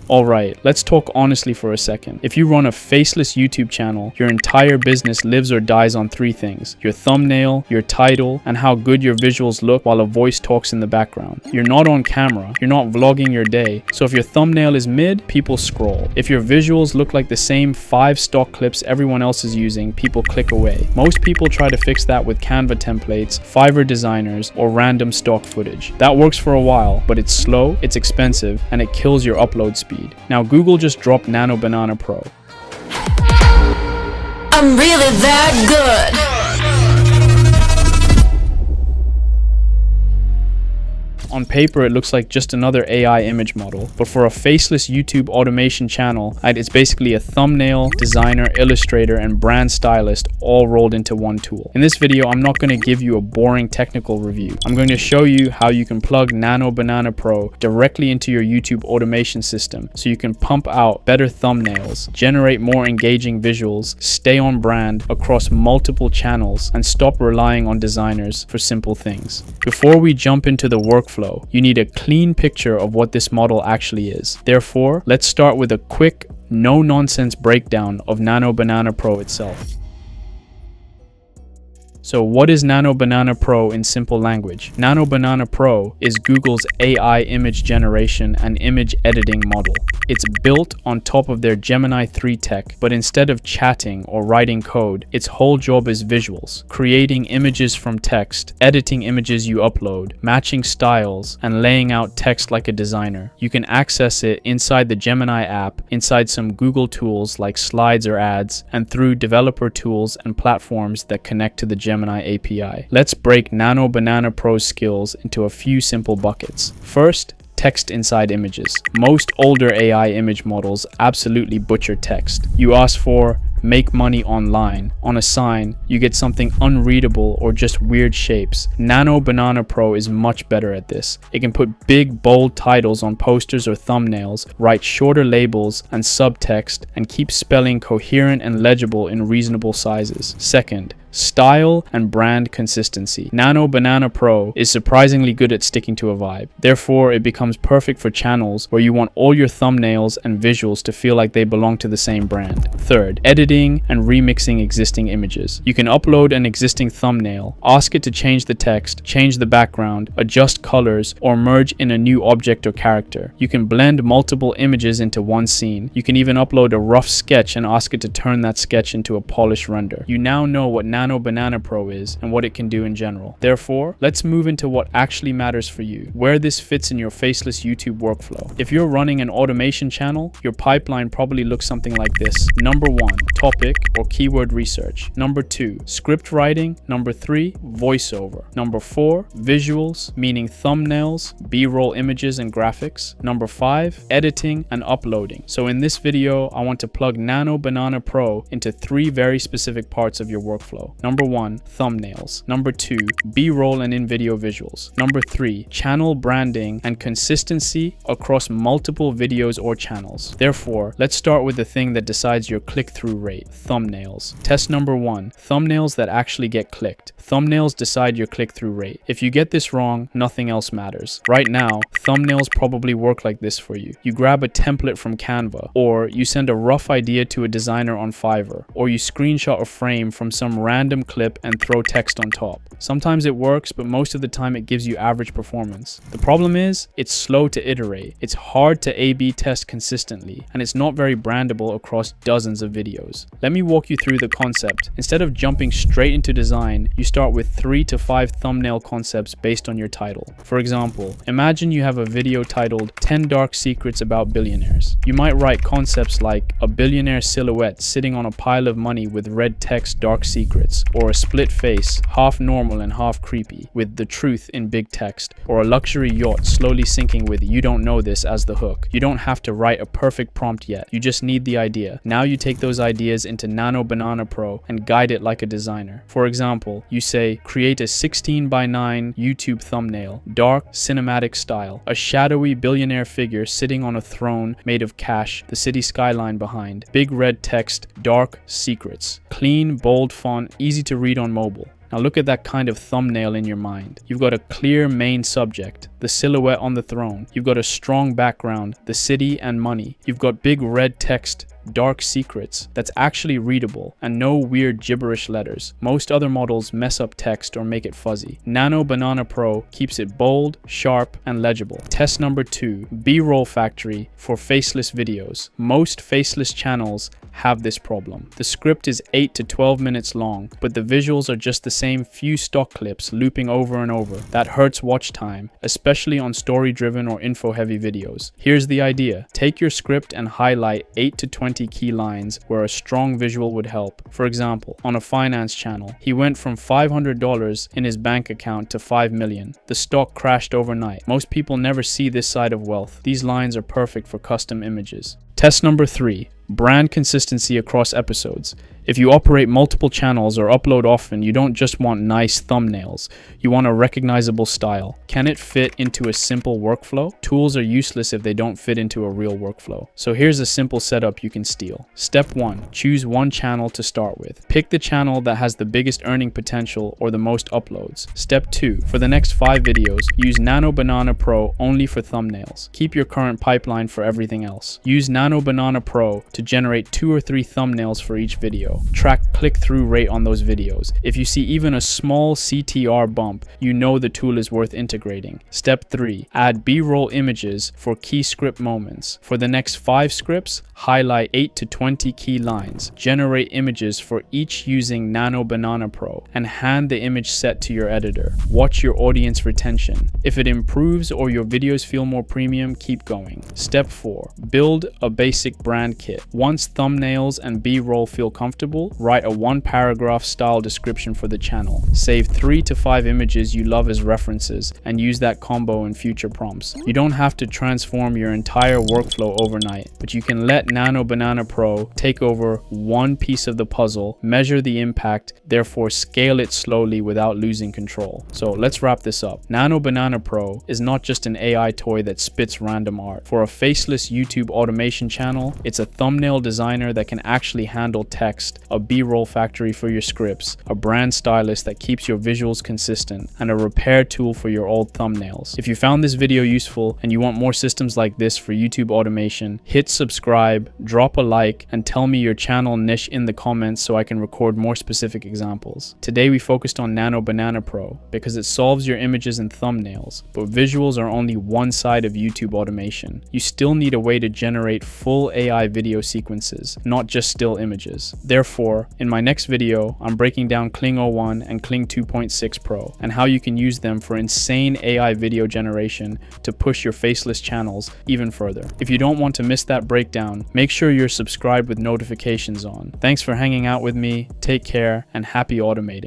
Alright, let's talk honestly for a second. If you run a faceless YouTube channel, your entire business lives or dies on three things: your thumbnail, your title, and how good your visuals look while a voice talks in the background. You're not on camera, you're not vlogging your day, so if your thumbnail is mid, people scroll. If your visuals look like the same 5 stock clips everyone else is using, people click away. Most people try to fix that with Canva templates, Fiverr designers, or random stock footage. That works for a while, but it's slow, it's expensive, and it kills your upload speed. Now Google just dropped Nano Banana Pro. I'm really that good. On paper, it looks like just another AI image model, but for a faceless YouTube automation channel, it's basically a thumbnail, designer, illustrator, and brand stylist all rolled into one tool. In this video, I'm not going to give you a boring technical review. I'm going to show you how you can plug Nano Banana Pro directly into your YouTube automation system so you can pump out better thumbnails, generate more engaging visuals, stay on brand across multiple channels, and stop relying on designers for simple things. Before we jump into the workflow, you need a clean picture of what this model actually is. Therefore, let's start with a quick, no-nonsense breakdown of Nano Banana Pro itself. So what is Nano Banana Pro in simple language? Nano Banana Pro is Google's AI image generation and image editing model. It's built on top of their Gemini 3 tech, but instead of chatting or writing code, its whole job is visuals, creating images from text, editing images you upload, matching styles, and laying out text like a designer. You can access it inside the Gemini app, inside some Google tools like Slides or Ads, and through developer tools and platforms that connect to the Gemini API. Let's break Nano Banana Pro's skills into a few simple buckets. First, text inside images. Most older AI image models absolutely butcher text. You ask for "make money online" on a sign, you get something unreadable or just weird shapes. Nano Banana Pro is much better at this. It can put big, bold titles on posters or thumbnails, write shorter labels and subtext, and keep spelling coherent and legible in reasonable sizes. Second, style and brand consistency. Nano Banana Pro is surprisingly good at sticking to a vibe. Therefore, it becomes perfect for channels where you want all your thumbnails and visuals to feel like they belong to the same brand. Third, editing and remixing existing images. You can upload an existing thumbnail, ask it to change the text, change the background, adjust colors, or merge in a new object or character. You can blend multiple images into one scene. You can even upload a rough sketch and ask it to turn that sketch into a polished render. You now know what Nano Banana Pro is and what it can do in general. Therefore, let's move into what actually matters for you, where this fits in your faceless YouTube workflow. If you're running an automation channel, your pipeline probably looks something like this. Number 1, topic or keyword research. Number 2, script writing. Number 3, voiceover. Number 4, visuals, meaning thumbnails, B-roll images and graphics. Number 5, editing and uploading. So in this video, I want to plug Nano Banana Pro into 3 very specific parts of your workflow. Number 1, thumbnails. Number 2, B-roll and in-video visuals. Number 3, channel branding and consistency across multiple videos or channels. Therefore, let's start with the thing that decides your click-through rate, thumbnails. Test number 1, thumbnails that actually get clicked. Thumbnails decide your click-through rate. If you get this wrong, nothing else matters. Right now, thumbnails probably work like this for you. You grab a template from Canva, or you send a rough idea to a designer on Fiverr, or you screenshot a frame from some random clip and throw text on top. Sometimes it works, but most of the time it gives you average performance. The problem is, it's slow to iterate, it's hard to A/B test consistently, and it's not very brandable across dozens of videos. Let me walk you through the concept. Instead of jumping straight into design, you start with 3 to 5 thumbnail concepts based on your title. For example, imagine you have a video titled 10 Dark Secrets About Billionaires. You might write concepts like a billionaire silhouette sitting on a pile of money with red text dark secrets, or a split face, half normal and half creepy, with the truth in big text, or a luxury yacht slowly sinking with "you don't know this" as the hook. You don't have to write a perfect prompt yet, you just need the idea. Now you take those ideas into Nano Banana Pro and guide it like a designer. For example, you say, create a 16:9 YouTube thumbnail, dark cinematic style, a shadowy billionaire figure sitting on a throne made of cash, the city skyline behind, big red text, dark secrets, clean, bold font, easy to read on mobile. Now look at that kind of thumbnail in your mind. You've got a clear main subject, the silhouette on the throne. You've got a strong background, the city and money. You've got big red text, dark secrets that's actually readable, and no weird gibberish letters. Most other models mess up text or make it fuzzy. Nano Banana Pro keeps it bold, sharp, and legible. Test number 2, B-roll factory for faceless videos. Most faceless channels have this problem. The script is 8 to 12 minutes long, but the visuals are just the same few stock clips looping over and over. That hurts watch time, especially on story-driven or info-heavy videos. Here's the idea. Take your script and highlight 8 to 20 key lines where a strong visual would help. For example, on a finance channel, he went from $500 in his bank account to $5 million. The stock crashed overnight. Most people never see this side of wealth. These lines are perfect for custom images. Test number 3, brand consistency across episodes. If you operate multiple channels or upload often, you don't just want nice thumbnails. You want a recognizable style. Can it fit into a simple workflow? Tools are useless if they don't fit into a real workflow. So here's a simple setup you can steal. Step 1, choose one channel to start with. Pick the channel that has the biggest earning potential or the most uploads. Step 2, for the next 5 videos, use Nano Banana Pro only for thumbnails. Keep your current pipeline for everything else. Use Nano Banana Pro to generate 2 or 3 thumbnails for each video. Track click-through rate on those videos. If you see even a small CTR bump, you know the tool is worth integrating. Step 3, add B-roll images for key script moments. For the next 5 scripts, highlight 8 to 20 key lines. Generate images for each using Nano Banana Pro and hand the image set to your editor. Watch your audience retention. If it improves or your videos feel more premium, keep going. Step 4, build a basic brand kit. Once thumbnails and B-roll feel comfortable, write a 1-paragraph style description for the channel. Save 3 to 5 images you love as references and use that combo in future prompts. You don't have to transform your entire workflow overnight, but you can let Nano Banana Pro take over one piece of the puzzle, measure the impact, therefore scale it slowly without losing control. So let's wrap this up. Nano Banana Pro is not just an AI toy that spits random art. For a faceless YouTube automation channel, it's a thumbnail designer that can actually handle text, a B-roll factory for your scripts, a brand stylist that keeps your visuals consistent, and a repair tool for your old thumbnails. If you found this video useful and you want more systems like this for YouTube automation, hit subscribe, drop a like, and tell me your channel niche in the comments so I can record more specific examples. Today we focused on Nano Banana Pro because it solves your images and thumbnails, but visuals are only one side of YouTube automation. You still need a way to generate full AI video sequences, not just still images. Therefore, in my next video, I'm breaking down Kling 01 and Kling 2.6 Pro and how you can use them for insane AI video generation to push your faceless channels even further. If you don't want to miss that breakdown, make sure you're subscribed with notifications on. Thanks for hanging out with me, take care, and happy automating.